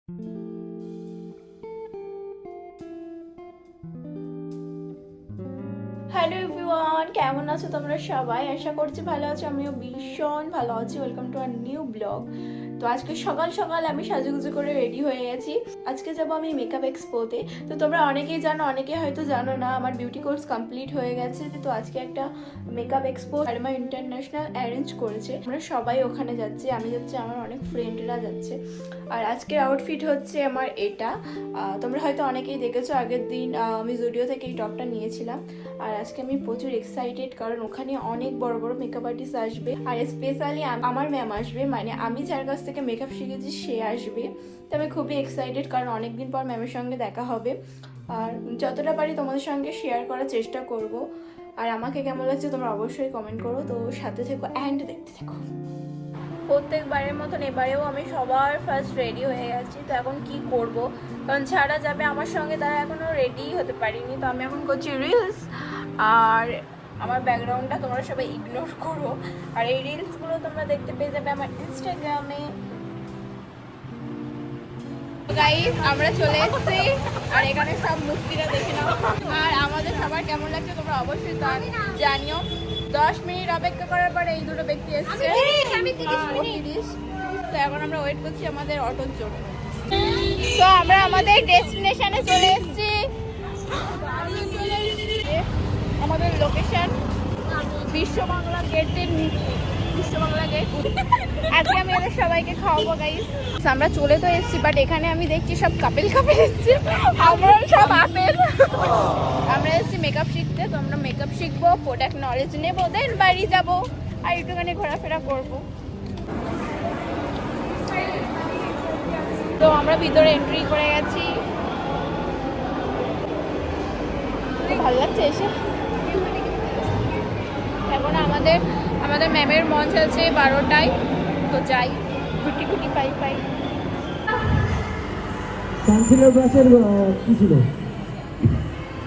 Hello everyone, কেমন আছো তোমরা সবাই? আশা করছি ভালো আছো, আমিও ভীষণ ভালো আছি। Welcome to our new blog. তো আজকে সকাল সকাল আমি সাজুগুজু করে রেডি হয়ে গেছি। আজকে যাবো আমি মেকআপ এক্সপোতে। তো তোমরা অনেকেই জানো, অনেকে হয়তো জানো না, আমার বিউটি কোর্স কমপ্লিট হয়ে গেছে। তো আজকে একটা makeup expo karma international arrange করেছে। আমরা সবাই ওখানে যাচ্ছি, আমি যাচ্ছি, আমার অনেক ফ্রেন্ডরা যাচ্ছে। আর আজকের আউটফিট হচ্ছে আমার এটা। তোমরা হয়তো অনেকেই দেখেছো, আগের দিন আমি জুডিও থেকে এই টপটা নিয়েছিলাম। আর আজকে আমি প্রচুর এক্সাইটেড, কারণ ওখানে অনেক বড় বড় মেকআপ আর্টিস্ট আসবে। আর স্পেশালি আমার ম্যাম আসবে, মানে আমি যার কাছ থেকে মেকআপ শিখেছি সে আসবে। তো আমি খুবই এক্সাইটেড, কারণ অনেকদিন পর ম্যামের সঙ্গে দেখা হবে। আর যতটা পারি তোমাদের সঙ্গে শেয়ার করার চেষ্টা করব। আর আমাকে কেমন লাগছে তোমরা অবশ্যই কমেন্ট করো। তো সাথে থেকো অ্যান্ড দেখতে থেকো। প্রত্যেকবারের মতন এবারেও আমি সবার ফার্স্ট রেডি হয়ে গেছি। তো এখন কি করব, কারণ যারা যাবে আমার সঙ্গে তারা এখনও রেডিই হতে পারিনি। তো আমি এখন করছি রিলস। আর আমার ব্যাকগ্রাউন্ডটা তোমরা সবাই ইগনোর করো। আর এই রিলসগুলো তোমরা দেখতে পেয়ে যাবে আমার ইনস্টাগ্রামে। গাইস, আমরা চলে এসেছি, আর এখানে সব মূর্তিরা দেখে নাও। আর আমাদের সবার কেমন লাগছে তোমরা অবশ্যই জানিও। 10 মিনিট অপেক্ষা করার পরে এই দুটো ব্যক্তি এসছে। 30। তো এখন আমরা ওয়েট করছি আমাদের অটোর জন্য। তো আমরা আমাদের ডেস্টিনেশনে চলে এসেছি। আমাদের লোকেশন বিশ্ববাংলা গেটের নিচে। বিশ্ববাংলা গেট। আজকে আমি এদের সবাইকে খাওয়াবো গাইস। আমরা চলে তো এসেছি, বাট এখানে আমি দেখছি সব কাপেল এসেছি। আমরা সব আপেল। আমরা এসেছি মেকআপ শিখতে। তো আমরা মেকআপ শিখবো, প্রোডাক্ট নলেজ নেবো, দেন বাড়ি যাবো আর একটুখানি ঘোরাফেরা করবো। তো আমরা ভিতরে এন্ট্রি করে গেছি। ভালো লাগছে এসে। এখন আমাদের ম্যামের মঞ্চ আছে 12টায়। তো যাই, গুটি গুটি পাই। কাউন্সিলর ব্রাশের কি ছিল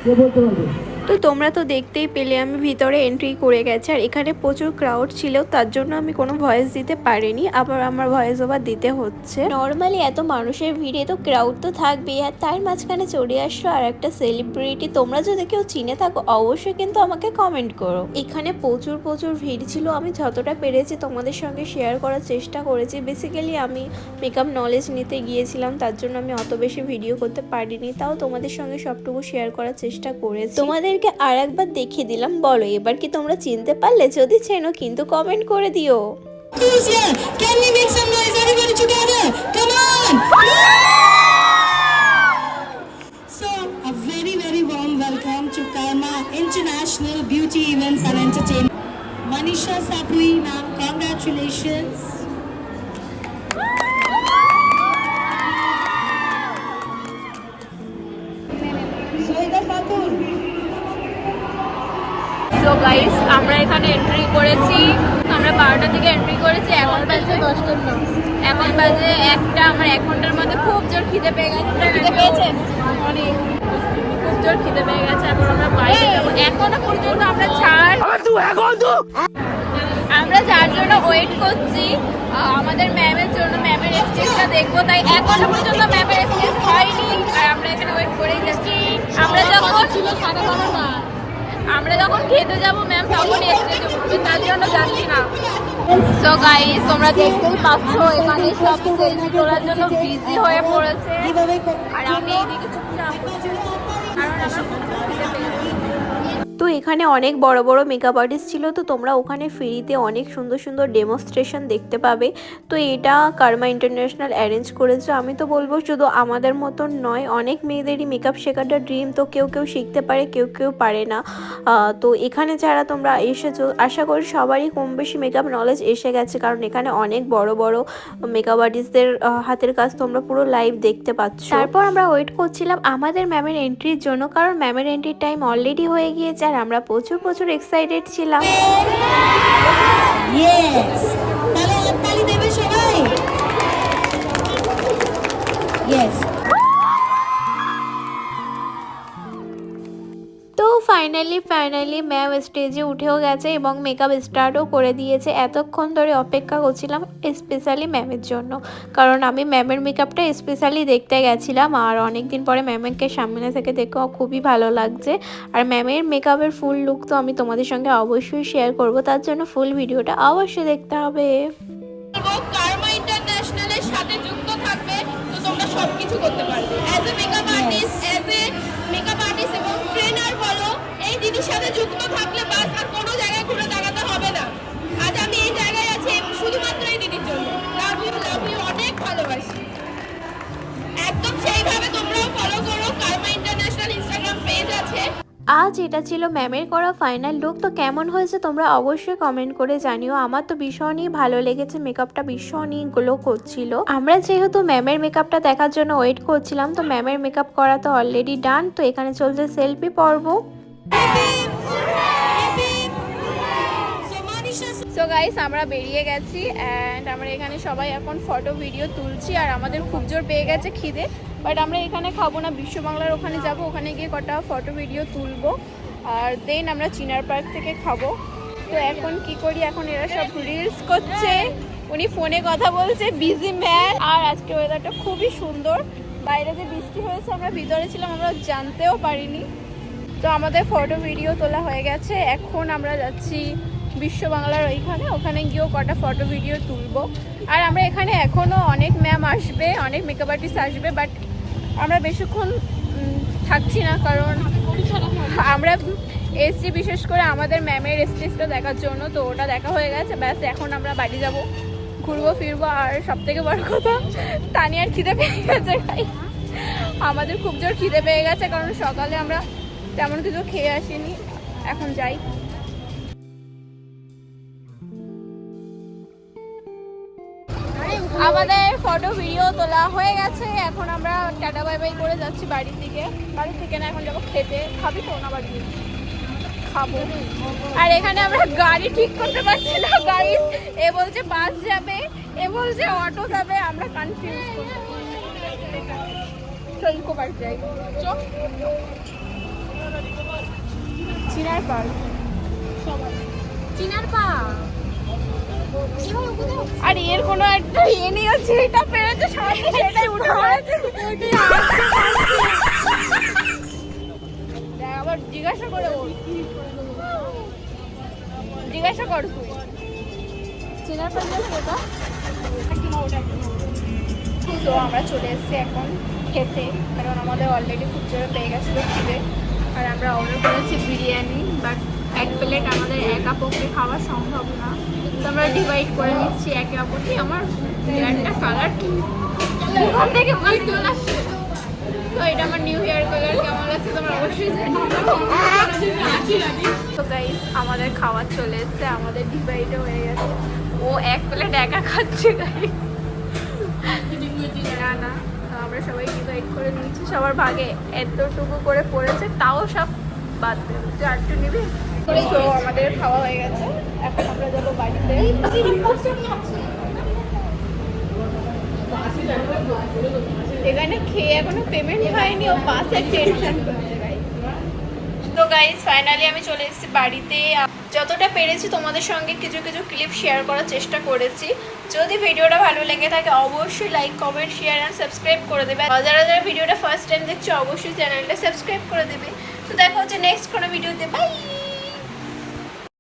কে বলতে পারবে? তো তোমরা তো দেখতেই পেলে আমি ভিতরে এন্ট্রি করে গেছি। আর এখানে প্রচুর ক্রাউড ছিল, তার জন্য আমি কোনো ভয়েস দিতে পারিনি। আবার আমার ভয়েস ওভার দিতে হচ্ছে। নর্মালি এত মানুষের ভিড়ে তো ক্রাউড তো থাকবেই। আর তার মাঝখানে চলে আসলো আর একটা সেলিব্রিটি। তোমরা যদি কেউ চিনে থাকো অবশ্যই কিন্তু আমাকে কমেন্ট করো। এখানে প্রচুর ভিড় ছিল। আমি যতটা পেরেছি তোমাদের সঙ্গে শেয়ার করার চেষ্টা করেছি। বেসিক্যালি আমি মেকআপ নলেজ নিতে গিয়েছিলাম, তার জন্য আমি অত বেশি ভিডিও করতে পারিনি। তাও তোমাদের সঙ্গে সবটুকু শেয়ার করার চেষ্টা করেছি। তোমাদের আর একবার দেখিয়ে দিলাম। বলো এবার কি তোমরা চিনতে পারলে? যদি চেনো কিন্তু কমেন্ট করে দিও। Can we make some noise everybody together? Come on! So a very warm welcome to Karma International Beauty Events and Entertainment. Manisha Sapri ma'am, congratulations. Zoida Fatur. So guys, আমরা এখানে এন্ট্রি করেছি। আমরা 12টা থেকে entry করেছি। এখন বাজে 10টা। এখন বাজে 1টা। আমার 1 ঘন্টার মধ্যে খুব জোর খিদে পেয়ে গেছে। খিদে পেয়েছে অনেক, খুব জোর খিদে পেয়ে গেছে। এখন আমরা বাইরে যাবো। এখনো পর্যন্ত আমরা যার জন্য ওয়েট করছি, আমাদের ম্যামের জন্য, ম্যামের স্টেজটা দেখবো। তাই এখনো পর্যন্ত ম্যামের স্টেজ হয়নি। আর আমরা এখানে ওয়েট করেই যাচ্ছি। আমরা যখন খেতে যাবো ম্যাম তখন স্টেজে উঠবে, তার জন্য যাচ্ছি না। সো গাইস, তোমরা দেখতেই পাচ্ছ এখানে সব সেলফি তোলার জন্য বিজি হয়ে পড়েছে। আর আমি এইদিকে চুপচাপ, কারণ আমার খুব খিদে পেয়েছে। তো এখানে অনেক বড় মেকআপ আর্টিস্ট ছিল। তো তোমরা ওখানে ফ্রিতে অনেক সুন্দর ডেমনস্ট্রেশন দেখতে পাবে। তো এটা কারমা ইন্টারন্যাশনাল অ্যারেঞ্জ করেছে। আমি তো বলবো শুধু আমাদের মতন নয়, অনেক মেয়েদেরই মেকআপ শেখাটা ড্রিম। তো কেউ শিখতে পারে, কেউ পারে না। তো এখানে যারা তোমরা এসেছো, আশা করি সবারই কম বেশি মেকআপ নলেজ এসে গেছে, কারণ এখানে অনেক বড় মেকআপ আর্টিস্টদের হাতের কাজ তোমরা পুরো লাইভ দেখতে পাচ্ছ। তারপর আমরা ওয়েট করছিলাম আমাদের ম্যামের এন্ট্রির জন্য, কারণ ম্যামের এন্ট্রির টাইম অলরেডি হয়ে গিয়েছে। আর আমরা প্রচুর এক্সাইটেড ছিলাম। Yes. তালি দেবে সবাই? Yes. তো ফাইনালি ফাইনালি ম্যাম স্টেজে উঠেও গেছে এবং মেকআপ স্টার্টও করে দিয়েছে। এতক্ষণ ধরে অপেক্ষা করছিলাম স্পেশালি ম্যামের জন্য, কারণ আমি ম্যামের মেকআপটা স্পেশালি দেখতে গেছিলাম। আর অনেক দিন পরে ম্যামকে সামনে থেকে দেখেও খুবই ভালো লাগছে। আর ম্যামের মেকআপের ফুল লুক তো আমি তোমাদের সঙ্গে অবশ্যই শেয়ার করব, তার জন্য ফুল ভিডিওটা অবশ্যই দেখতে হবে। কার্মা ইন্টারন্যাশনালের সাথে যুক্ত থাকবে তো তোমরা সবকিছু করতে পারবে। অ্যাজ এ মেকআপ আর্টিস্ট এবং ট্রেনার বলো, এই দিদির সাথে যুক্ত থাকলে বাস আর কোনো জায়গায় ঘুরে দাঁড়াতে হবে না। আজ আমি এই জায়গায় আছি শুধুমাত্র এই দিদির জন্য। লাভ ইউ অনেক ভালোবাসি। একদম সেইভাবে তোমরাও ফলো করো। কার্মা ইন্টারন্যাশনাল ইনস্টাগ্রাম পেজ আছে। আজ এটা ছিল ম্যামের করা ফাইনাল লুক। তো কেমন হয়েছে তোমরা অবশ্যই কমেন্ট করে জানিও। আমার তো ভীষণই ভালো লেগেছে, মেকআপটা ভীষণই গ্লো করছিল। আমরা যেহেতু ম্যামের মেকআপটা দেখার জন্য ওয়েট করছিলাম, তো ম্যামের মেকআপ করা তো অলরেডি ডান। তো এখানে চলছে সেলফি পর্ব। সো গাইস, আমরা বেরিয়ে গেছি অ্যান্ড আমরা এখানে সবাই এখন ফটো ভিডিও তুলছি। আর আমাদের খুব জোর পেয়ে গেছে খিদে, বাট আমরা এখানে খাবো না, বিশ্ব বাংলার ওখানে যাব, ওখানে গিয়ে কটা ফটো ভিডিও তুলবো আর দেন আমরা চিনার পার্ক থেকে খাবো। তো এখন কি করি, এখন এরা সব রিলস করছে, উনি ফোনে কথা বলছে, বিজি ম্যান। আর আজকে ওয়েদারটা খুবই সুন্দর, বাইরে যে বৃষ্টি হয়েছে আমরা ভিতরে ছিলাম, আমরা জানতেও পারিনি। তো আমাদের ফটো ভিডিও তোলা হয়ে গেছে, এখন আমরা যাচ্ছি বিশ্ব বাংলার ওখানে গিয়েও কটা ফটো ভিডিও তুলবো। আর আমরা এখানে এখনও অনেক ম্যাম আসবে, অনেক মেকআপ আর্টিস্ট আসবে, বাট আমরা বেশিক্ষণ থাকছি না, কারণ আমরা এসছি বিশেষ করে আমাদের ম্যামের স্টেজটা দেখার জন্য। তো ওটা দেখা হয়ে গেছে, ব্যাস এখন আমরা বাড়ি যাব, ঘুরবো ফিরবো। আর সব থেকে বড় কথা, তানিয়ার খিদে পেয়ে গেছে। আমাদের খুব জোর খিদে পেয়ে গেছে, কারণ সকালে আমরা তেমন কিছু খেয়ে আসিনি। এখন যাই। আমাদের ফটো ভিডিও তোলা হয়ে গেছে, এখন আমরা টাটা বাই বাই করে যাচ্ছি বাড়ির দিকে। বাড়ির থেকে না, এখন যাবো খেতে। খাবি তো না? বাড়ি খাবো। আর এখানে আমরা গাড়ি ঠিক করতে পারছি না, গাড়ি এ বলছে বাস যাবে, এ বলছে অটো যাবে, আমরা কনফিউজ। চল ইকো পার্ক যাই। চিনার পার্ক, চিনার পার্ক। আর এর কোনো একটা ইয়ে নেই, যেটা পেরেছে সামনে সেটাই উঠে পড়েছে। আবার জিজ্ঞাসা করে, জিজ্ঞাসা কর তুই চেনার পারলে ওটা। তো আমরা চলে এসেছি এখন খেতে, কারণ আমাদের অলরেডি খুব জোরে পেয়ে গেছিলো খিদে। আর আমরা অর্ডার করেছি বিরিয়ানি, বাট এক প্লেট আমাদের একা পক্ষে খাওয়া সম্ভব না, তো আমরা ডিভাইড করে নিচ্ছি একে অপরকে। আমার হেয়ারটা কালার ওখান থেকে ওখানে চলে আসছে, তো এটা আমার নিউ হেয়ার কালার। কেমন লাগছে তোমরা অবশ্যই জানিও। তো গাইস, আমাদের খাবার চলে এসছে, আমাদের ডিভাইডও হয়ে গেছে। ও এক প্লেট একা খাচ্ছে গাইস, না না, আমরা সবাই ডিভাইড করে নিচ্ছি। সবার ভাগে এতটুকু করে পড়েছে, তাও সব বাদ দেবে। তুই আরেকটু নিবি? তো আমাদের খাওয়া হয়ে গেছে, এখন আমরা যাবো বাড়িতে। এখানে খেয়ে এখনো পেমেন্ট হয়নি, ও বাসের টেনশন করছে। তো গাইস, ফাইনালি আমি চলে এসেছি বাড়িতে। যতটা পেরেছি তোমাদের সঙ্গে কিছু কিছু ক্লিপ শেয়ার করার চেষ্টা করেছি। যদি ভিডিওটা ভালো লেগে থাকে অবশ্যই like, comment, share and subscribe করে দেবে। যারা যারা ভিডিওটা ফার্স্ট টাইম দেখছো অবশ্যই চ্যানেলটা সাবস্ক্রাইব করে দেবে। তো দেখা হচ্ছে নেক্সট কোনো ভিডিওতে। বাই।